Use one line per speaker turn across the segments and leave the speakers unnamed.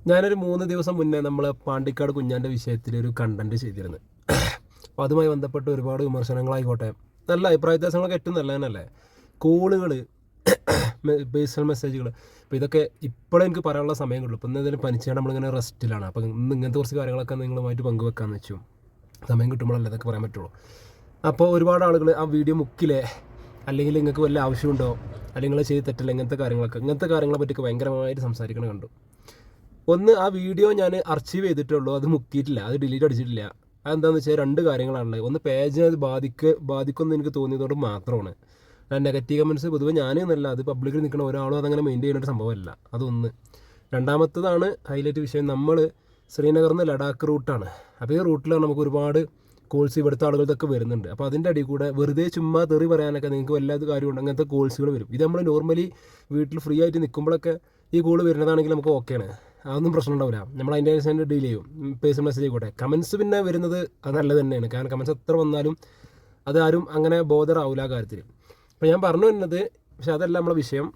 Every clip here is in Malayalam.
ഞാനൊരു 3 ദിവസം മുന്നേ നമ്മൾ പാണ്ടിക്കാട് കുഞ്ഞാൻ്റെ വിഷയത്തിൽ ഒരു കണ്ടന്റ് ചെയ്തിരുന്നു. അപ്പോൾ അതുമായി ബന്ധപ്പെട്ട് ഒരുപാട് വിമർശനങ്ങളായിക്കോട്ടെ, നല്ല അഭിപ്രായ വ്യത്യാസങ്ങളൊക്കെ ഏറ്റവും നല്ല തന്നെയല്ലേ. കോളുകൾ, പേഴ്സണൽ മെസ്സേജുകൾ, അപ്പോൾ ഇതൊക്കെ ഇപ്പോഴേ എനിക്ക് പറയാനുള്ള സമയം കിട്ടും. ഇപ്പോൾ എന്തെങ്കിലും പനിച്ചാണ് നമ്മളിങ്ങനെ റെസ്റ്റിലാണ്. അപ്പോൾ ഇന്ന് ഇങ്ങനത്തെ കുറച്ച് കാര്യങ്ങളൊക്കെ നിങ്ങളുമായിട്ട് പങ്കുവെക്കാമെന്ന് വെച്ചു. സമയം കിട്ടുമ്പോഴല്ലേ ഇതൊക്കെ പറയാൻ പറ്റുള്ളൂ. അപ്പോൾ ഒരുപാട് ആളുകൾ ആ വീഡിയോ മുക്കിലെ, അല്ലെങ്കിൽ നിങ്ങൾക്ക് വല്ല ആവശ്യമുണ്ടോ, അല്ലെങ്കിൽ നിങ്ങൾ ചെയ്ത് തെറ്റില്ല, ഇങ്ങനത്തെ കാര്യങ്ങളെ പറ്റിയൊക്കെ ഭയങ്കരമായിട്ട് സംസാരിക്കണം കണ്ടു. ഒന്ന്, ആ വീഡിയോ ഞാൻ അർച്ചീവ് ചെയ്തിട്ടുള്ളൂ, അത് മുക്കിയിട്ടില്ല, അത് ഡിലീറ്റ് അടിച്ചിട്ടില്ല. അതെന്താണെന്ന് വെച്ചാൽ 2 കാര്യങ്ങളാണുള്ളത്. ഒന്ന്, പേജിനെ അത് ബാധിക്കുമെന്ന് എനിക്ക് തോന്നിയതുകൊണ്ട് മാത്രമാണ്. നെഗറ്റീവ് കമൻറ്റ്സ് പൊതുവെ ഞാനെന്നല്ല, അത് പബ്ലിക്കിൽ നിൽക്കുന്ന ഒരാളും അതങ്ങനെ മെയിൻറ്റെയിൻ ചെയ്യുന്ന ഒരു സംഭവമല്ല. അതൊന്ന്. രണ്ടാമത്തതാണ് ഹൈലൈറ്റ് വിഷയം. നമ്മൾ ശ്രീനഗറിൽ നിന്ന് ലഡാക്ക് റൂട്ടാണ്. അപ്പോൾ ഈ റൂട്ടിലാണ് നമുക്ക് ഒരുപാട് കോൾസ് ഇവിടുത്തെ ആളുകൾക്കൊക്കെ വരുന്നുണ്ട്. അപ്പോൾ അതിൻ്റെ അടിയിൽ കൂടെ വെറുതെ ചുമ്മാ തെറി പറയാനൊക്കെ നിങ്ങൾക്ക് വല്ലാത്ത കാര്യമുണ്ട്, അങ്ങനത്തെ കോൾസുകൾ വരും. ഇത് നമ്മൾ നോർമലി വീട്ടിൽ ഫ്രീ ആയിട്ട് നിൽക്കുമ്പോഴൊക്കെ ഈ കോൾ വരുന്നതാണെങ്കിൽ നമുക്ക് ഓക്കെയാണ്, അതൊന്നും പ്രശ്നം ഉണ്ടാവില്ല. നമ്മൾ അതിൻ്റെ അനുസരിച്ച് ഡീൽ ചെയ്യും. പേഴ്സണൽ മെസ്സേജ് ആയിക്കോട്ടെ. കമൻസ് പിന്നെ വരുന്നത് അത് നല്ലത് തന്നെയാണ്, കാരണം കമൻസ് എത്ര വന്നാലും അത് ആരും അങ്ങനെ ബോധറാവില്ല ആ കാര്യത്തിൽ. അപ്പോൾ ഞാൻ പറഞ്ഞു വരുന്നത്, പക്ഷെ അതല്ല നമ്മളെ വിഷയം.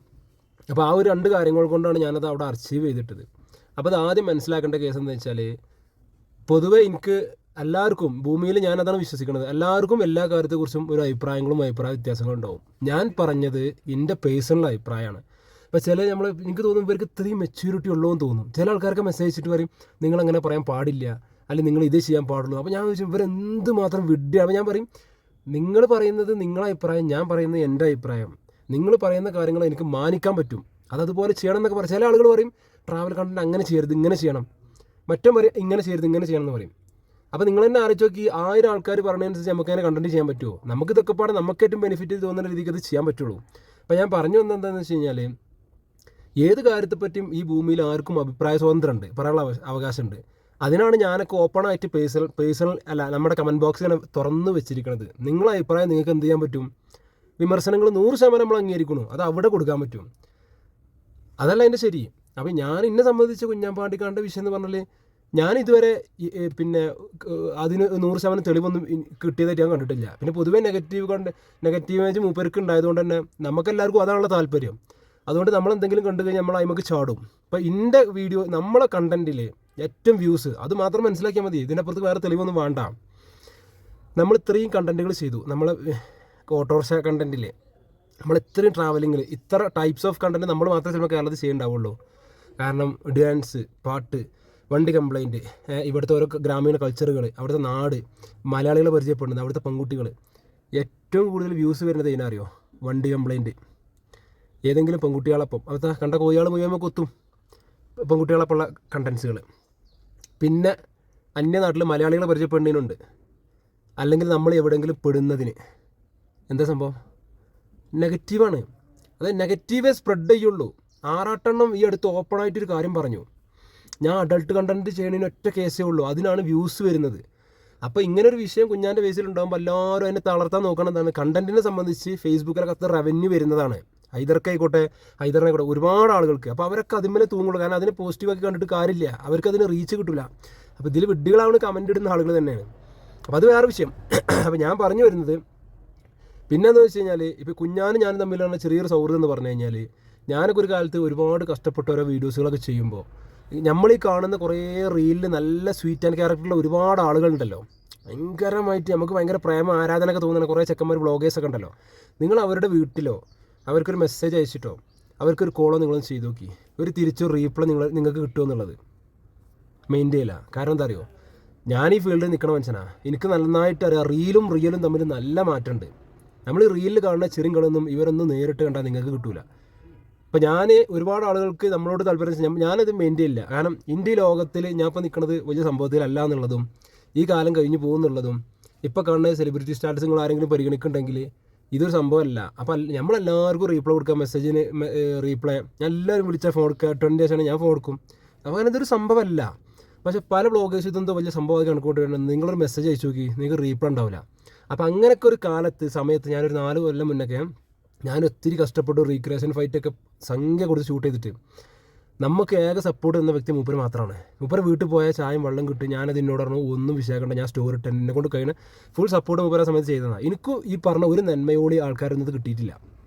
അപ്പോൾ ആ ഒരു 2 കാര്യങ്ങൾ കൊണ്ടാണ് ഞാനത് അവിടെ അർച്ചീവ് ചെയ്തിട്ടത്. അപ്പോൾ അത് ആദ്യം മനസ്സിലാക്കേണ്ട കേസ് എന്താ വെച്ചാൽ, പൊതുവെ എനിക്ക് എല്ലാവർക്കും ഭൂമിയിൽ ഞാനതാണ് വിശ്വസിക്കുന്നത്, എല്ലാവർക്കും എല്ലാ കാര്യത്തെക്കുറിച്ചും ഒരു അഭിപ്രായ വ്യത്യാസങ്ങളും ഉണ്ടാവും. ഞാൻ പറഞ്ഞത് എൻ്റെ പേഴ്സണൽ അഭിപ്രായമാണ്. അപ്പോൾ എനിക്ക് തോന്നും ഇവർക്ക് ഇത്രയും മെച്യൂരിറ്റി ഉള്ളൂ എന്ന് തോന്നും. ചില ആൾക്കാർക്ക് മെസ്സേജ് അയച്ചിട്ട് പറയും നിങ്ങളങ്ങനെ പറയാൻ പാടില്ല, അല്ലെങ്കിൽ നിങ്ങൾ ഇത് ചെയ്യാൻ പാടുള്ളൂ. അപ്പോൾ ഞാൻ ചോദിച്ചു ഇവരെന്ത് മാത്രം വിഡ്ഢിയാണ്. അപ്പോൾ ഞാൻ പറയും, നിങ്ങൾ പറയുന്നത് നിങ്ങളെ അഭിപ്രായം, ഞാൻ പറയുന്നത് എൻ്റെ അഭിപ്രായം. നിങ്ങൾ പറയുന്ന കാര്യങ്ങൾ എനിക്ക് മാനിക്കാൻ പറ്റും, അതതുപോലെ ചെയ്യണം എന്നൊക്കെ പറയും. ചില ആളുകൾ പറയും ട്രാവൽ കണ്ടന്റ് അങ്ങനെ ചെയ്യരുത്, ഇങ്ങനെ ചെയ്യണം. മറ്റും പറയും ഇങ്ങനെ ചെയ്യരുത്, ഇങ്ങനെ ചെയ്യണം എന്ന് പറയും. അപ്പോൾ നിങ്ങൾ തന്നെ ആലോചിച്ച് നോക്കി, 1000 ആൾക്കാർ പറഞ്ഞതനുസരിച്ച് നമുക്ക് അങ്ങനെ കണ്ടന്റ് ചെയ്യാൻ പറ്റുമോ? നമുക്ക് ഇതൊക്കെ പാടെ നമുക്ക് ഏറ്റവും ബെനിഫിറ്റ് തോന്നുന്ന രീതിക്ക് അത് ചെയ്യാൻ പറ്റുള്ളൂ. അപ്പോൾ ഞാൻ പറഞ്ഞു വന്നെന്താണെന്ന് വെച്ച് കഴിഞ്ഞാൽ, ഏത് കാര്യത്തെപ്പറ്റിയും ഈ ഭൂമിയിൽ ആർക്കും അഭിപ്രായ സ്വാതന്ത്ര്യമുണ്ട്, പറയാനുള്ള അവകാശമുണ്ട്. അതിനാണ് ഞാനൊക്കെ ഓപ്പണായിട്ട് പേഴ്സണൽ അല്ല നമ്മുടെ കമൻറ്റ് ബോക്സ് ഇങ്ങനെ തുറന്നു വെച്ചിരിക്കുന്നത്. നിങ്ങളെ അഭിപ്രായം നിങ്ങൾക്ക് എന്ത് ചെയ്യാൻ പറ്റും? വിമർശനങ്ങൾ 100% നമ്മൾ അംഗീകരിക്കണു, അത് അവിടെ കൊടുക്കാൻ പറ്റും, അതല്ല അതിൻ്റെ ശരി. അപ്പോൾ ഞാൻ എന്നെ സംബന്ധിച്ച് കുഞ്ഞാമ്പാണ്ടിക്കാണ്ട വിഷയം എന്ന് പറഞ്ഞാൽ, ഞാൻ ഇതുവരെ പിന്നെ അതിന് 100% തെളിവൊന്നും കിട്ടിയതായിട്ട് ഞാൻ കണ്ടിട്ടില്ല. പിന്നെ പൊതുവേ നെഗറ്റീവ് ഇമേജ് മൂപ്പർക്ക് ഉണ്ടായതുകൊണ്ട് തന്നെ നമുക്കെല്ലാവർക്കും അതാണുള്ള താല്പര്യം. അതുകൊണ്ട് നമ്മളെന്തെങ്കിലും കണ്ടു കഴിഞ്ഞാൽ നമ്മൾ അതിമക്ക് ചാടും. അപ്പോൾ എൻ്റെ വീഡിയോ, നമ്മളെ കണ്ടൻറ്റിൽ ഏറ്റവും വ്യൂസ്, അത് മാത്രം മനസ്സിലാക്കിയാൽ മതി. ഇതിനപ്പുറത്ത് വേറെ തെളിവൊന്നും വേണ്ട. നമ്മൾ ഇത്രയും കണ്ടൻറ്റുകൾ ചെയ്തു, നമ്മൾ ഓട്ടോറിക്ഷ കണ്ടൻറ്റിൽ, നമ്മൾ ഇത്രയും ട്രാവലിങ്ങിൽ ഇത്ര ടൈപ്സ് ഓഫ് കണ്ടൻറ്റ് നമ്മൾ മാത്രമേ ചിലപ്പോൾ കേരളത്തിൽ ചെയ്യുന്നുണ്ടാവുള്ളൂ. കാരണം ഡാൻസ്, പാട്ട്, വണ്ടി കംപ്ലൈൻറ്റ്, ഇവിടുത്തെ ഓരോ ഗ്രാമീണ കൾച്ചറുകൾ, അവിടുത്തെ നാട്, മലയാളികളെ പരിചയപ്പെടുന്നത്, അവിടുത്തെ പെൺകുട്ടികൾ. ഏറ്റവും കൂടുതൽ വ്യൂസ് വരുന്നത് ഇതിനറിയോ? വണ്ടി കംപ്ലൈൻറ്റ്. ഏതെങ്കിലും പെൺകുട്ടികളപ്പം അവിടുത്തെ കണ്ട കോഴികൾ മുഴുവൻ കൊത്തും, പെൺകുട്ടികളപ്പുള്ള കണ്ടൻസുകൾ. പിന്നെ അന്യനാട്ടിൽ മലയാളികളെ പരിചയപ്പെടുന്നതിനുണ്ട്, അല്ലെങ്കിൽ നമ്മൾ എവിടെയെങ്കിലും പെടുന്നതിന്. എന്താ സംഭവം? നെഗറ്റീവാണ്. അത് നെഗറ്റീവേ സ്പ്രെഡ് ചെയ്യുള്ളൂ. 6 ഈ അടുത്ത് ഓപ്പണായിട്ടൊരു കാര്യം പറഞ്ഞു, ഞാൻ അഡൾട്ട് കണ്ടൻറ്റ് ചെയ്യണതിന് ഒറ്റ കേസേ ഉള്ളൂ, അതിനാണ് വ്യൂസ് വരുന്നത്. അപ്പോൾ ഇങ്ങനൊരു വിഷയം കുഞ്ഞാൻ്റെ ബേസിലുണ്ടാകുമ്പോൾ എല്ലാവരും അതിനെ തളർത്താൻ നോക്കണതാണ്. കണ്ടൻറ്റിനെ സംബന്ധിച്ച് ഫേസ്ബുക്കിലൊക്കെ അത്ര റവന്യൂ വരുന്നതാണ്. ഹൈദറിനായിക്കോട്ടെ ഒരുപാട് ആളുകൾക്ക്. അപ്പോൾ അവരൊക്കെ അതിന്മേലെ തൂങ്ങുള്ളൂ, കാരണം അതിനെ പോസിറ്റീവാക്കി കണ്ടിട്ട് കാര്യമില്ല, അവർക്ക് അതിന് റീച്ച് കിട്ടില്ല. അപ്പോൾ ഇതിൽ വിഡ്ഢികളാണ് കമൻ്റ് ഇടുന്ന ആളുകൾ തന്നെയാണ്. അപ്പോൾ അത് വേറെ വിഷയം. അപ്പോൾ ഞാൻ പറഞ്ഞു വരുന്നത് പിന്നെയെന്ന് വെച്ച് കഴിഞ്ഞാൽ, ഇപ്പോൾ കുഞ്ഞാനും ഞാനും തമ്മിലുള്ള ചെറിയൊരു സൗഹൃദം എന്ന് പറഞ്ഞു കഴിഞ്ഞാൽ, ഞാനൊക്കെ ഒരു കാലത്ത് ഒരുപാട് കഷ്ടപ്പെട്ട ഓരോ വീഡിയോസുകളൊക്കെ ചെയ്യുമ്പോൾ നമ്മളീ കാണുന്ന കുറേ റീലിൽ നല്ല സ്വീറ്റ് ആൻഡ് ക്യാരക്ടറുള്ള ഒരുപാട് ആളുകളുണ്ടല്ലോ, ഭയങ്കരമായിട്ട് നമുക്ക് ഭയങ്കര പ്രേമ ആരാധനയൊക്കെ തോന്നുന്ന കുറേ ചെക്കന്മാർ വ്ളോഗേഴ്സൊക്കെ ഉണ്ടല്ലോ. നിങ്ങൾ അവരുടെ വീട്ടിലോ അവർക്കൊരു മെസ്സേജ് അയച്ചിട്ടോ അവർക്കൊരു കോളോ നിങ്ങളൊന്ന് ചെയ്ത് നോക്കി, ഒരു തിരിച്ചൊരു റീപ്ലൈ നിങ്ങൾക്ക് കിട്ടുമെന്നുള്ളത് മെയിൻറ്റെയിൻ ചെയ്യില്ല. കാരണം എന്താ അറിയോ, ഞാൻ ഈ ഫീൽഡിൽ നിൽക്കണ മനുഷ്യനാണ്, എനിക്ക് നന്നായിട്ട് അറിയാം റീലും റിയലും തമ്മിൽ നല്ല മാറ്റമുണ്ട്. നമ്മൾ ഈ റീലിൽ കാണുന്ന ചെറിയകളൊന്നും ഇവരൊന്നും നേരിട്ട് കണ്ടാൽ നിങ്ങൾക്ക് കിട്ടില്ല. അപ്പോൾ ഞാൻ ഒരുപാട് ആളുകൾക്ക് നമ്മളോട് താല്പര്യം, ഞാനത് മെയിൻറ്റെയിൻ ഇല്ല. കാരണം ഇന്ത്യ ലോകത്തിൽ ഞാൻ ഇപ്പോൾ നിൽക്കുന്നത് വലിയ സംഭവത്തിലല്ല എന്നുള്ളതും, ഈ കാലം കഴിഞ്ഞ് പോകുന്നുള്ളതും, ഇപ്പോൾ കാണുന്ന സെലിബ്രിറ്റി സ്റ്റാറ്റസ് നിങ്ങൾ ആരെങ്കിലും പരിഗണിക്കുന്നുണ്ടെങ്കിൽ ഇതൊരു സംഭവമല്ല. അപ്പോൾ നമ്മളെല്ലാവർക്കും റീപ്ലൈ കൊടുക്കുക, മെസ്സേജിന് റീപ്ലൈ, ഞാൻ എല്ലാവരും വിളിച്ചാൽ ഫോൺ കൊടുക്കുക, 20 days ഞാൻ ഫോൺ കൊടുക്കും. അപ്പോൾ അങ്ങനെ ഇതൊരു സംഭവമല്ല. പക്ഷേ പല ബ്ലോഗേഴ്സ് ഇതെന്തോ വലിയ സംഭവമായി കണക്കൂട്ട് വേണം, നിങ്ങളൊരു മെസ്സേജ് അയച്ചു നോക്കി, നിങ്ങൾക്ക് റീപ്ലൈ ഉണ്ടാവില്ല. അപ്പോൾ അങ്ങനെയൊക്കെ ഒരു സമയത്ത് ഞാനൊരു 4 കൊല്ലം മുന്നൊക്കെ ഞാൻ ഒത്തിരി കഷ്ടപ്പെട്ടു, റീക്രിയേഷൻ ഫൈറ്റൊക്കെ സംഖ്യ കൊടുത്ത് ഷൂട്ട് ചെയ്തിട്ട്. നമുക്ക് ഏക സപ്പോർട്ട് തന്ന വ്യക്തി മൂപ്പര് മാത്രമാണ്. മൂപ്പര് വീട്ടിൽ പോയാൽ ചായം വെള്ളം കിട്ടും, ഞാനത് എന്നോട് പറഞ്ഞു ഒന്നും വിഷയക്കണ്ട, ഞാൻ സ്റ്റോറി ഇട്ട് എന്നെ കൊണ്ട് കഴിയുന്ന ഫുൾ സപ്പോർട്ട് മൂപ്പര സമയത്ത് ചെയ്തതാണ്. എനിക്കും ഈ പറഞ്ഞ ഒരു നന്മയോടെ ആൾക്കാരൊന്നും കിട്ടിയിട്ടില്ല.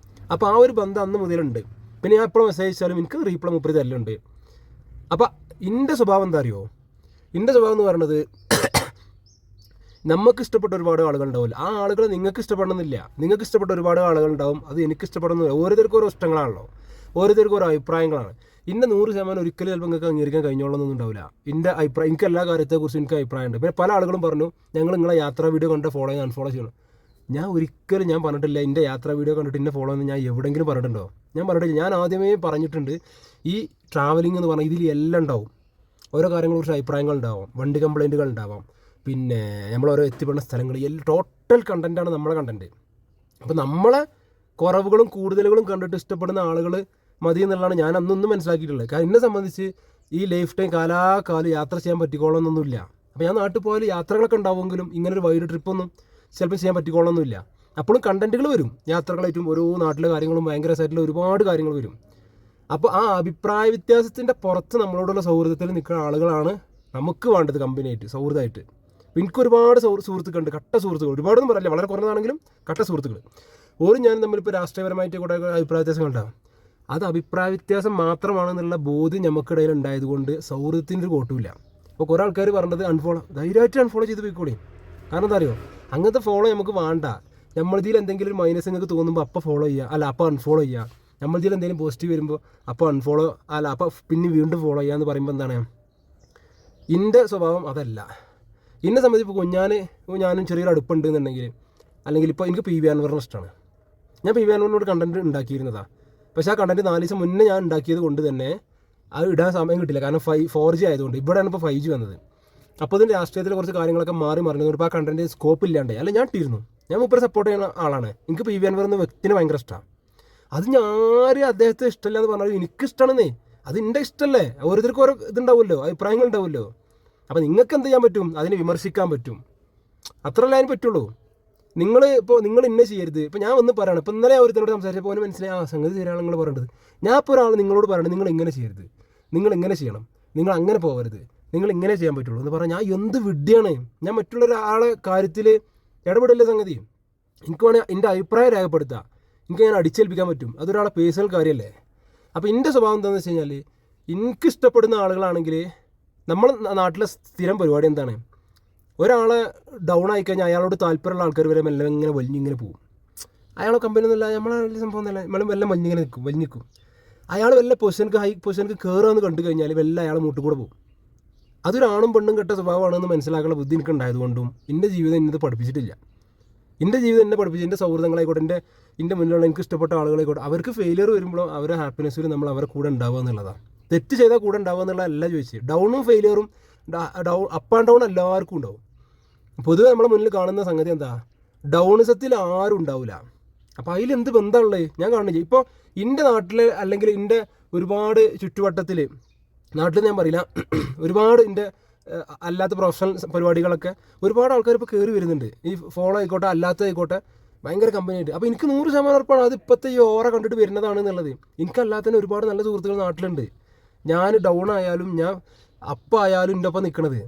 അപ്പോൾ ആ ഒരു ബന്ധം അന്ന് മുതലുണ്ട്. പിന്നെ ഞാൻ എപ്പോഴും മെസ്സേജ് അയച്ചാലും എനിക്ക് റീപ്ലൈ മൂപ്പര് തരലുണ്ട്. അപ്പോൾ എൻ്റെ സ്വഭാവം എന്താ അറിയോ? എൻ്റെ സ്വഭാവം എന്ന് പറയുന്നത് നമുക്ക് ഇഷ്ടപ്പെട്ട ഒരുപാട് ആളുകൾ ഉണ്ടാവില്ല. ആ ആളുകൾ നിങ്ങൾക്ക് ഇഷ്ടപ്പെടണമെന്നില്ല. നിങ്ങൾക്ക് ഇഷ്ടപ്പെട്ട ഒരുപാട് ആളുകൾ ഉണ്ടാവും, അത് എനിക്ക് ഇഷ്ടപ്പെടുന്നില്ല. ഓരോരുത്തർക്കും ഓരോ ഇഷ്ടങ്ങളാണല്ലോ, ഓരോരുത്തർക്കും ഓരോ അഭിപ്രായങ്ങളാണ്. ഇന്ന 100% ഒരിക്കലും ചിലപ്പോൾ നിങ്ങൾക്ക് അംഗീകരിക്കാൻ കഴിഞ്ഞോളൊന്നും ഉണ്ടാവില്ല. എൻ്റെ അഭിപ്രായം, എനിക്ക് എല്ലാ കാര്യത്തെക്കുറിച്ചും എനിക്ക് അഭിപ്രായമുണ്ട്. പിന്നെ പല ആളുകളും പറഞ്ഞു ഞങ്ങൾ നിങ്ങളെ യാത്രാ വീഡിയോ കണ്ട് ഫോളോ ചെയ്യാൻ അൺഫോളോ ചെയ്യണം. ഞാൻ ഒരിക്കലും ഞാൻ പറഞ്ഞിട്ടില്ല എൻ്റെ യാത്രാ വീഡിയോ കണ്ടിട്ട് എന്നെ ഫോളോ എന്ന് ഞാൻ എവിടെയെങ്കിലും പറഞ്ഞിട്ടുണ്ടോ? ഞാൻ പറഞ്ഞിട്ടില്ല. ഞാൻ ആദ്യമേ പറഞ്ഞിട്ടുണ്ട്, ഈ ട്രാവലിംഗ് എന്ന് പറഞ്ഞാൽ ഇതിൽ എല്ലാം ഉണ്ടാവും. ഓരോ കാര്യങ്ങളെക്കുറിച്ച് അഭിപ്രായങ്ങൾ ഉണ്ടാവാം, വണ്ടി കംപ്ലൈൻറ്റുകൾ ഉണ്ടാവാം, പിന്നെ നമ്മളോരോ എത്തിപ്പെടുന്ന സ്ഥലങ്ങൾ, ടോട്ടൽ കണ്ടൻറ്റാണ് നമ്മളെ കണ്ടൻറ്റ്. അപ്പോൾ നമ്മളെ കുറവുകളും കൂടുതലുകളും കണ്ടിട്ട് ഇഷ്ടപ്പെടുന്ന ആളുകൾ മതി എന്നുള്ളതാണ് ഞാൻ അന്നൊന്നും മനസ്സിലാക്കിയിട്ടുള്ളത്. കാരണം എന്നെ സംബന്ധിച്ച് ഈ ലൈഫ് ടൈം കാലാകാലം യാത്ര ചെയ്യാൻ പറ്റിക്കോളണമെന്നൊന്നുമില്ല. അപ്പോൾ ഞാൻ നാട്ടിൽ പോയാൽ യാത്രകളൊക്കെ ഉണ്ടാവുമെങ്കിലും ഇങ്ങനൊരു വൈഡ് ട്രിപ്പൊന്നും ചിലപ്പോൾ ചെയ്യാൻ പറ്റിക്കോളണമെന്നില്ല. അപ്പോഴും കണ്ടൻറ്റുകൾ വരും, യാത്രകളായിട്ടും ഓരോ നാട്ടിലെ കാര്യങ്ങളും ഭയങ്കര രസമായിട്ടുള്ള ഒരുപാട് കാര്യങ്ങൾ വരും. അപ്പോൾ ആ അഭിപ്രായ വ്യത്യാസത്തിൻ്റെ പുറത്ത് നമ്മളോടുള്ള സൗഹൃദത്തിൽ നിൽക്കുന്ന ആളുകളാണ് നമുക്ക് വേണ്ടത് കമ്പനിയായിട്ട്, സൗഹൃദമായിട്ട്. എനിക്ക് ഒരുപാട് സുഹൃത്തുക്കളുണ്ട്, കട്ട സുഹൃത്തുക്കൾ. ഒരുപാടൊന്നും പറയില്ല, വളരെ കുറഞ്ഞതാണെങ്കിലും കട്ട സുഹൃത്തുക്കൾ. ഞാൻ തമ്മിലിപ്പോൾ രാഷ്ട്രീയപരമായിട്ട് കൂടെ അഭിപ്രായ വ്യത്യാസം ഉണ്ടാകും. അത് അഭിപ്രായ വ്യത്യാസം മാത്രമാണെന്നുള്ള ബോധ്യം നമുക്കിടയിൽ ഉണ്ടായതുകൊണ്ട് സൗഹൃദത്തിൻ്റെ ഒരു കോട്ടുമില്ല. അപ്പോൾ കുറേ ആൾക്കാർ പറഞ്ഞത് ധൈര്യമായിട്ട് അൺഫോളോ ചെയ്ത് പോയിക്കോളി. കാരണം എന്താ അറിയോ, അങ്ങനത്തെ ഫോളോ നമുക്ക് വേണ്ട. നമ്മളിതിൽ എന്തെങ്കിലും ഒരു മൈനസ് നിങ്ങൾക്ക് തോന്നുമ്പോൾ അപ്പോൾ ഫോളോ ചെയ്യുക, അല്ല അപ്പോൾ അൺഫോളോ ചെയ്യുക. നമ്മളിതിൽ എന്തെങ്കിലും പോസിറ്റീവ് വരുമ്പോൾ അപ്പോൾ അൺഫോളോ, അല്ല അപ്പോൾ പിന്നെ വീണ്ടും ഫോളോ ചെയ്യുക എന്ന് പറയുമ്പോൾ എന്താണ്, എൻ്റെ സ്വഭാവം അതല്ല. എന്നെ സംബന്ധിച്ച് ഇപ്പോൾ ഞാനും ചെറിയൊരു അടുപ്പുണ്ട് എന്നുണ്ടെങ്കിൽ, അല്ലെങ്കിൽ ഇപ്പോൾ എനിക്ക് PV അൻവറിനെ ഇഷ്ടമാണ്. ഞാൻ PV അൻവറിനോട് കണ്ടൻറ്റ് ഉണ്ടാക്കിയിരുന്നതാണ്. പക്ഷേ ആ കണ്ടൻറ്റ് 4 ദിവസം മുന്നേ ഞാൻ ഉണ്ടാക്കിയത് കൊണ്ട് തന്നെ അത് ഇടാൻ സമയം കിട്ടില്ല. കാരണം 4G ആയതുകൊണ്ട്. ഇവിടെയാണ് ഇപ്പോൾ 5G വന്നത്. അപ്പോൾ ഇതിൻ്റെ രാഷ്ട്രീയത്തിൽ കുറച്ച് കാര്യങ്ങളൊക്കെ മാറി മറിഞ്ഞതുകൊണ്ട് ഇപ്പോൾ ആ കണ്ടൻറ്റ് സ്കോപ്പ് ഇല്ലാണ്ടേ. അല്ല, ഞാൻ ഇട്ടിരുന്നു. ഞാൻ മൂപ്പരെ സപ്പോർട്ട് ചെയ്യുന്ന ആളാണ്. എനിക്ക് PV അൻവർ എന്ന വ്യക്തിനെ ഭയങ്കര ഇഷ്ടമാണ്. അത് ഞാൻ അദ്ദേഹത്തെ ഇഷ്ടമല്ല എന്ന് പറഞ്ഞാൽ എനിക്കിഷ്ടമാണെന്നേ. അത് എൻ്റെ ഇഷ്ടമല്ലേ. ഓരോരുത്തർക്കും ഓരോ ഇതുണ്ടാവുമല്ലോ, അഭിപ്രായങ്ങൾ ഉണ്ടാവുമല്ലോ. അപ്പോൾ നിങ്ങൾക്ക് എന്ത് ചെയ്യാൻ പറ്റും? അതിനെ വിമർശിക്കാൻ പറ്റും. അത്രയല്ലേ അതിന് പറ്റുള്ളൂ. നിങ്ങൾ ഇന്നെ ചെയ്യരുത്. ഇപ്പോൾ ഞാൻ വന്ന് പറയണം. ഇപ്പോൾ ഇന്നലെ ഒരുത്തനോട് സംസാരിച്ചപ്പോൾ അവന് മനസ്സിലായി, സംഗതി ശരിയാണ് നിങ്ങൾ പറയേണ്ടത്. ഞാൻ ഇപ്പോൾ ഒരാൾ നിങ്ങളോട് പറയണം, നിങ്ങൾ ഇങ്ങനെ ചെയ്യരുത്, നിങ്ങൾ ഇങ്ങനെ ചെയ്യണം, നിങ്ങൾ അങ്ങനെ പോകരുത്, നിങ്ങൾ ഇങ്ങനെ ചെയ്യാൻ പറ്റുള്ളൂ എന്ന് പറഞ്ഞാൽ ഞാൻ എന്ത് വിഡ്ഢിയാണ്. ഞാൻ മറ്റുള്ള ഒരാളെ കാര്യത്തിൽ ഇടപെടില്ല. സംഗതി എനിക്ക് വേണമെങ്കിൽ എൻ്റെ അഭിപ്രായം രേഖപ്പെടുത്താം, എനിക്ക് ഞാൻ അടിച്ചേൽപ്പിക്കാൻ പറ്റും. അതൊരാളെ പേഴ്സണൽ കാര്യമല്ലേ. അപ്പോൾ എൻ്റെ സ്വഭാവം എന്താണെന്ന് വെച്ച് കഴിഞ്ഞാൽ, എനിക്കിഷ്ടപ്പെടുന്ന ആളുകളാണെങ്കിൽ, നമ്മൾ നാട്ടിലെ സ്ഥിരം പരിപാടി എന്താണ്, ഒരാളെ ഡൗൺ ആയിക്കഴിഞ്ഞാൽ അയാളോട് താല്പര്യമുള്ള ആൾക്കാർ വരെ മെല്ലെ ഇങ്ങനെ വലിഞ്ഞിങ്ങനെ പോകും. അയാളെ കമ്പനി ഒന്നുമില്ല, നമ്മളെ വലിയ സംഭവം ഒന്നുമില്ല, നമ്മളെ വല്ല വലിഞ്ഞിക്കും. അയാൾ വല്ല ഹൈ പൊസിഷനക്ക് കയറുകയെന്ന് കണ്ടു കഴിഞ്ഞാൽ വല്ല അയാൾ മൂട്ടുകൂടെ പോകും. അതൊരാണും പെണ്ണും കെട്ട സ്വഭാവമാണെന്ന് മനസ്സിലാക്കാനുള്ള ബുദ്ധി എനിക്ക് ഉണ്ടായതുകൊണ്ടും എൻ്റെ ജീവിതം എന്നത് പഠിപ്പിച്ചിട്ടില്ല. എൻ്റെ ജീവിതം എന്നെ പഠിപ്പിച്ച്, എൻ്റെ സൗഹൃദങ്ങളായിക്കോട്ടെ, എൻ്റെ മുന്നിലുള്ള എനിക്ക് ഇഷ്ടപ്പെട്ട ആളുകളായിക്കോട്ടെ, അവർക്ക് ഫെയിലിയർ വരുമ്പോഴും അവരുടെ ഹാപ്പിനെസ്സിൽ നമ്മൾ അവരെ കൂടെ ഉണ്ടാവുക എന്നുള്ളതാണ്. തെറ്റ് ചെയ്താൽ കൂടെ ഉണ്ടാവുക എന്നുള്ളതല്ല ചോദിച്ചത്. ഡൗണും ഫെയിലിയറും അപ്പ് ആൻഡ് ഡൗൺ എല്ലാവർക്കും ഉണ്ടാവും. പൊതുവെ നമ്മുടെ മുന്നിൽ കാണുന്ന സംഗതി എന്താ, ഡൗണിസത്തിൽ ആരും ഉണ്ടാവില്ല. അപ്പോൾ അതിലെന്ത് ബന്ധമുള്ളത് ഞാൻ കാണുന്നില്ല. ഇപ്പോൾ എൻ്റെ നാട്ടിൽ അല്ലെങ്കിൽ എൻ്റെ ഒരുപാട് ചുറ്റുവട്ടത്തിൽ, നാട്ടിൽ ഞാൻ പറയില്ല, ഒരുപാട് എൻ്റെ അല്ലാത്ത പ്രൊഫഷണൽ പരിപാടികളൊക്കെ ഒരുപാട് ആൾക്കാർ ഇപ്പോൾ കയറി വരുന്നുണ്ട്. ഈ ഫോളോ ആയിക്കോട്ടെ അല്ലാത്തതായിക്കോട്ടെ ഭയങ്കര കമ്പനിയായിട്ട്. അപ്പോൾ എനിക്ക് 100% ഉറപ്പാണ് അത് ഇപ്പോഴത്തെ ഈ ഓറ കണ്ടിട്ട് വരുന്നതാണ് എന്നുള്ളത്. എനിക്കല്ലാത്തന്നെ ഒരുപാട് നല്ല സുഹൃത്തുക്കൾ നാട്ടിലുണ്ട്. ഞാൻ ഡൗൺ ആയാലും ഞാൻ അപ്പായാലും എൻ്റെ ഒപ്പം നിൽക്കണത്.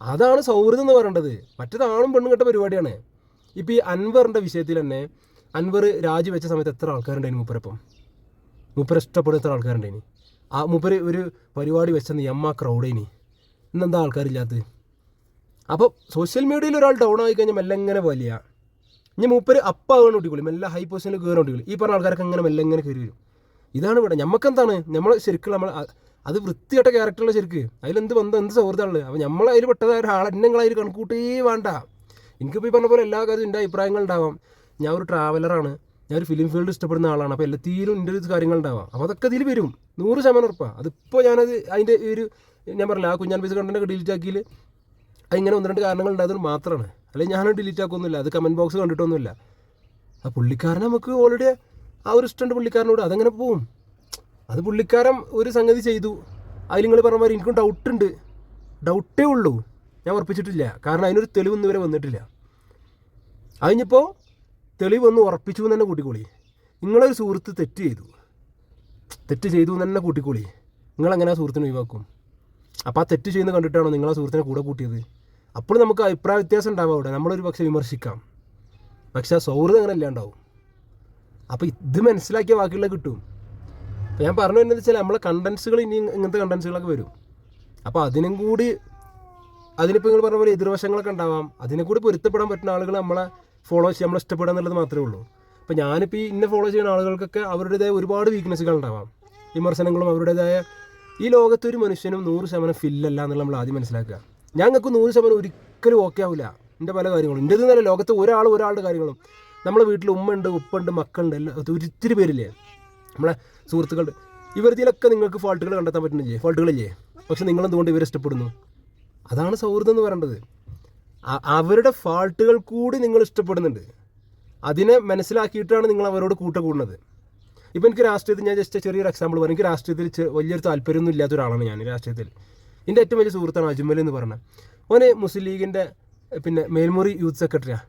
അതാണ് സൗഹൃദം എന്ന് പറയേണ്ടത്. മറ്റേതാണും പെണ്ണും കെട്ട പരിപാടിയാണ്. ഇപ്പോൾ ഈ അൻവറിൻ്റെ വിഷയത്തിൽ തന്നെ, അൻവർ രാജിവെച്ച സമയത്ത് എത്ര ആൾക്കാരുണ്ടായിരുന്നു മൂപ്പരപ്പം? മൂപ്പര ഇഷ്ടപ്പെടുന്ന എത്ര ആൾക്കാരുണ്ടായിനി? ആ മൂപ്പര് ഒരു പരിപാടി വെച്ചെന്ന് എമ്മ ക്രൗഡേനി. ഇന്നെന്താ ആൾക്കാരില്ലാത്തത്? അപ്പോൾ സോഷ്യൽ മീഡിയയിൽ ഒരാൾ ഡൗൺ ആയി കഴിഞ്ഞാൽ മെല്ലെ എങ്ങനെ വലിയ ഇനി മൂപ്പര് അപ്പാകാൻ കൂട്ടിക്കൊള്ളി, മെല്ലെ ഹൈ പൊസിഷനിൽ കയറാൻ കൂട്ടിക്കൊള്ളി. ഈ പറഞ്ഞ ആൾക്കാരൊക്കെ എങ്ങനെ മെല്ലെ എങ്ങനെ കയറി വരും. ഇതാണ് ഇവിടെ. നമുക്കെന്താണ്, നമ്മൾ ശരിക്കും അത് വൃത്തികെട്ട ക്യാരക്ടറുള്ള ശരിക്ക് അതിലെന്ത് ബന്ധം, എന്ത് സൗഹൃദമുള്ളത്. അപ്പോൾ നമ്മൾ അതിൽ പെട്ടതായ ഒരാളെ നിങ്ങളതിൽ കണക്കൂട്ടേ വേണ്ട. എനിക്കിപ്പോൾ ഈ പറഞ്ഞ പോലെ എല്ലാ കാര്യവും എൻ്റെ അഭിപ്രായങ്ങൾ ഉണ്ടാവാം. ഞാൻ ഒരു ട്രാവലറാണ്, ഞാൻ ഒരു ഫിലിം ഫീൽഡ് ഇഷ്ടപ്പെടുന്ന ആളാണ്. അപ്പോൾ എല്ലാത്തിലും എൻ്റെ ഒരു കാര്യങ്ങളുണ്ടാവാം. അപ്പോൾ അതൊക്കെ ഇതിൽ വരും, 100% ഉറപ്പാണ്. അതിപ്പോൾ ഞാനത് അതിൻ്റെ ഞാൻ പറഞ്ഞില്ല, ആ കുഞ്ഞാൻ പൈസ കണ്ടൻ്റൊക്കെ ഡിലീറ്റ് ആക്കിയിൽ അതിങ്ങനെ 1-2 കാരണങ്ങൾ ഉണ്ടായതുകൊണ്ട് മാത്രമാണ്. അല്ലെങ്കിൽ ഞാനത് ഡിലീറ്റ് ആക്കൊന്നുമില്ല, അത് കമൻറ്റ് ബോക്സ് കണ്ടിട്ടൊന്നുമില്ല. ആ പുള്ളിക്കാരൻ നമുക്ക് ഓൾറെഡി ആ ഒരു ഇഷ്ടമുണ്ട് പുള്ളിക്കാരനോട്, അതങ്ങനെ പോവും. അത് പുള്ളിക്കാരൻ ഒരു സംഗതി ചെയ്തു, അതിൽ നിങ്ങൾ പറഞ്ഞ മാതിരി എനിക്കും ഡൗട്ടേ ഉള്ളൂ, ഞാൻ ഉറപ്പിച്ചിട്ടില്ല. കാരണം അതിനൊരു തെളിവൊന്നും ഇവരെ വന്നിട്ടില്ല. അതിനിപ്പോൾ തെളിവ് വന്ന് ഉറപ്പിച്ചു എന്ന് തന്നെ കൂട്ടിക്കോളി. നിങ്ങളൊരു സുഹൃത്ത് തെറ്റ് ചെയ്തു എന്ന് തന്നെ കൂട്ടിക്കോളി. നിങ്ങളെങ്ങനെ ആ സുഹൃത്തിനെ ഒഴിവാക്കും? അപ്പോൾ ആ തെറ്റ് ചെയ്യുന്നത് കണ്ടിട്ടാണോ നിങ്ങൾ ആ സുഹൃത്തിനെ കൂടെ കൂട്ടിയത്? അപ്പോൾ നമുക്ക് അഭിപ്രായ വ്യത്യാസം ഉണ്ടാവും അവിടെ, നമ്മളൊരു പക്ഷേ വിമർശിക്കാം. പക്ഷേ ആ സൗഹൃദം അങ്ങനെ ഇല്ലാണ്ടാവും. അപ്പോൾ ഇത് മനസ്സിലാക്കിയ ബാക്കിയുള്ള കിട്ടും. അപ്പോൾ ഞാൻ പറഞ്ഞു വരുന്നത് വെച്ചാൽ നമ്മളെ കണ്ടൻസുകൾ ഇനി ഇങ്ങനത്തെ കണ്ടൻസുകളൊക്കെ വരും. അപ്പോൾ അതിനിപ്പോൾ നിങ്ങൾ പറഞ്ഞ പോലെ എതിർവശങ്ങളൊക്കെ ഉണ്ടാവാം. അതിനെ കൂടി പൊരുത്തപ്പെടാൻ പറ്റുന്ന ആളുകൾ നമ്മളെ ഫോളോ ചെയ്യുക, നമ്മളെ ഇഷ്ടപ്പെടുക എന്നുള്ളത് മാത്രമേ ഉള്ളൂ. അപ്പോൾ ഞാനിപ്പോൾ ഇന്നെ ഫോളോ ചെയ്യുന്ന ആളുകൾക്കൊക്കെ അവരുടേതായ ഒരുപാട് വീക്ക്നെസ്സുകൾ ഉണ്ടാവാം, വിമർശനങ്ങളും അവരുടേതായ. ഈ ലോകത്തൊരു മനുഷ്യനും 100% ഫില്ലല്ല എന്നുള്ള നമ്മൾ ആദ്യം മനസ്സിലാക്കുക. ഞങ്ങൾക്ക് 100% ഒരിക്കലും ഓക്കെ ആവില്ല എൻ്റെ പല കാര്യങ്ങളും. എൻ്റെ ഇതെന്നല്ല, ലോകത്ത് ഒരാളുടെ കാര്യങ്ങളും. നമ്മളെ വീട്ടിൽ ഉമ്മ ഉണ്ട്, ഉപ്പുണ്ട്, മക്കളുണ്ട്, ഒത്തിരി പേരില്ലേ, നമ്മളെ സുഹൃത്തുക്കളുണ്ട്. ഇവരിതിലൊക്കെ നിങ്ങൾക്ക് ഫാൾട്ടുകൾ കണ്ടെത്താൻ ഫാൾട്ടുകളില്ലേ? പക്ഷെ നിങ്ങളെന്തുകൊണ്ട് ഇവരെ ഇഷ്ടപ്പെടുന്നു? അതാണ് സൗഹൃദം എന്ന് പറയേണ്ടത്. അവരുടെ ഫാൾട്ടുകൾ കൂടി നിങ്ങൾ ഇഷ്ടപ്പെടുന്നുണ്ട്. അതിനെ മനസ്സിലാക്കിയിട്ടാണ് നിങ്ങൾ അവരോട് കൂടുന്നത്. ഇപ്പോൾ എനിക്ക് രാഷ്ട്രീയത്തിൽ, ഞാൻ ജസ്റ്റ് ചെറിയൊരു എക്സാമ്പിൾ പറയും. എനിക്ക് രാഷ്ട്രീയത്തിൽ വലിയൊരു താല്പര്യമൊന്നും ഇല്ലാത്ത ഒരാളാണ് ഞാൻ രാഷ്ട്രീയത്തിൽ. എൻ്റെ ഏറ്റവും വലിയ സുഹൃത്താണ് അജ്മൽ എന്ന് പറഞ്ഞത്. ഓന് മുസ്ലിം ലീഗിൻ്റെ മേൽമുറി യൂത്ത് സെക്രട്ടറിയാണ്.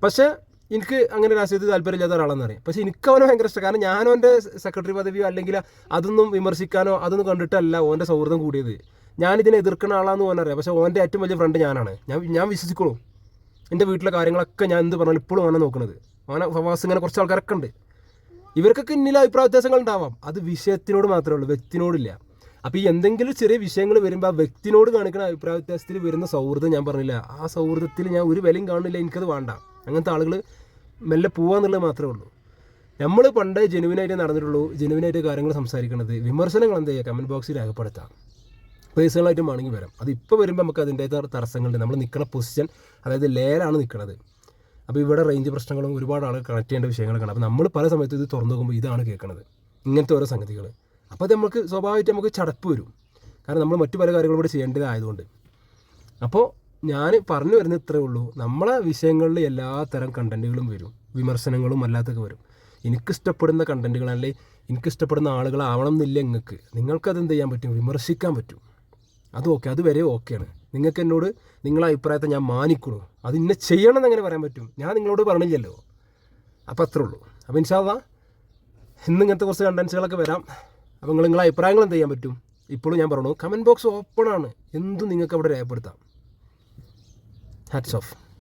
പക്ഷേ എനിക്ക് അങ്ങനെ രാഷ്ട്രീയത്തിൽ താല്പര്യമില്ലാത്ത ഒരാളെന്ന് അറിയാം. പക്ഷേ എനിക്ക് അവനെ ഭയങ്കര ഇഷ്ടം. കാരണം ഞാനോ എൻ്റെ സെക്രട്ടറി പദവിയോ അല്ലെങ്കിൽ അതൊന്നും വിമർശിക്കാനോ അതൊന്നും കണ്ടിട്ടല്ല ഓൻ്റെ സൗഹൃദം കൂടിയത്. ഞാനിതിനെ എതിർക്കുന്ന ആളാണെന്ന് ഓനറിയാം. പക്ഷേ ഓൻ്റെ ഏറ്റവും വലിയ ഫ്രണ്ട് ഞാനാണ്. ഞാൻ വിശ്വസിക്കുള്ളൂ. എൻ്റെ വീട്ടിലെ കാര്യങ്ങളൊക്കെ ഞാൻ എന്ത് പറഞ്ഞാലും ഇപ്പോഴും ഓനെ നോക്കുന്നത്. ഫവാസ് ഇങ്ങനെ കുറച്ച് ആൾക്കാരൊക്കെ ഉണ്ട്. ഇവർക്കൊക്കെ ഇന്നില്ല അഭിപ്രായ വ്യത്യാസങ്ങൾ ഉണ്ടാവാം. അത് വിഷയത്തിനോട് മാത്രമേ ഉള്ളൂ, വ്യക്തിനോടില്ല. അപ്പോൾ ഈ എന്തെങ്കിലും ചെറിയ വിഷയങ്ങൾ വരുമ്പോൾ ആ വ്യക്തിനോട് കാണിക്കുന്ന അഭിപ്രായ വ്യത്യാസത്തിൽ വരുന്ന സൗഹൃദം ഞാൻ പറഞ്ഞില്ല, ആ സൗഹൃദത്തിൽ ഞാൻ ഒരു വിലയും കാണുന്നില്ല. എനിക്കത് വേണ്ട. അങ്ങനത്തെ ആളുകൾ മെല്ലെ പോവാന്നുള്ളത് മാത്രമേ ഉള്ളൂ. നമ്മൾ പണ്ടേ ജെനുവിനായിട്ട് നടന്നിട്ടുള്ളൂ, ജെനുവിനായിട്ട് കാര്യങ്ങൾ സംസാരിക്കുന്നത്. വിമർശനങ്ങൾ എന്താ ചെയ്യുക, കമൻറ്റ് ബോക്സിൽ രേഖപ്പെടുത്താം. പേഴ്സണലായിട്ടും വേണമെങ്കിൽ വരാം. അത് ഇപ്പോൾ വരുമ്പോൾ നമുക്ക് അതിൻ്റെ തടസ്സങ്ങളുണ്ട്. നമ്മൾ നിൽക്കുന്ന പൊസിഷൻ, അതായത് ലേലാണ് നിൽക്കുന്നത്. അപ്പോൾ ഇവിടെ റേഞ്ച് പ്രശ്നങ്ങളും ഒരുപാട് ആളുകൾ കണക്ട് ചെയ്യേണ്ട വിഷയങ്ങളൊക്കെയാണ്. അപ്പോൾ നമ്മൾ പല സമയത്ത് ഇത് തുറന്നു നോക്കുമ്പോൾ ഇതാണ് കേൾക്കുന്നത്, ഇങ്ങനത്തെ ഓരോ സംഗതികൾ. അപ്പോൾ അത് നമുക്ക് സ്വാഭാവികമായിട്ട് നമുക്ക് ചടപ്പ് വരും. കാരണം നമ്മൾ മറ്റു പല കാര്യങ്ങളും കൂടെ ചെയ്യേണ്ടതായതുകൊണ്ട്. അപ്പോൾ ഞാൻ പറഞ്ഞു വരുന്നത് ഇത്രയേ ഉള്ളൂ. നമ്മളെ വിഷയങ്ങളിൽ എല്ലാ തരം കണ്ടൻറ്റുകളും വരും, വിമർശനങ്ങളും അല്ലാത്തൊക്കെ വരും. എനിക്കിഷ്ടപ്പെടുന്ന കണ്ടൻറ്റുകൾ, അല്ലെങ്കിൽ എനിക്കിഷ്ടപ്പെടുന്ന ആളുകളാവണം എന്നില്ല. നിങ്ങൾക്കത് എന്ത് ചെയ്യാൻ പറ്റും, വിമർശിക്കാൻ പറ്റും. അത് ഓക്കെ, അതുവരെ ഓക്കെയാണ്. നിങ്ങൾക്ക് എന്നോട് നിങ്ങളെ അഭിപ്രായത്തെ ഞാൻ മാനിക്കണു, അത് ഇന്നെ ചെയ്യണമെന്ന് എങ്ങനെ പറയാൻ പറ്റും? ഞാൻ നിങ്ങളോട് പറഞ്ഞില്ലല്ലോ. അപ്പോൾ അത്രേ ഉള്ളൂ. അപ്പോൾ ഇൻഷാ അല്ലാഹ് ഇന്നിങ്ങനത്തെ കുറച്ച് കണ്ടൻസുകളൊക്കെ വരാം. അപ്പോൾ നിങ്ങളെ അഭിപ്രായങ്ങൾ എന്ത് ചെയ്യാൻ പറ്റും? ഇപ്പോഴും ഞാൻ പറഞ്ഞു, കമൻറ്റ് ബോക്സ് ഓപ്പണാണ്. എന്തും നിങ്ങൾക്ക് അവിടെ രേഖപ്പെടുത്താം. Hats off.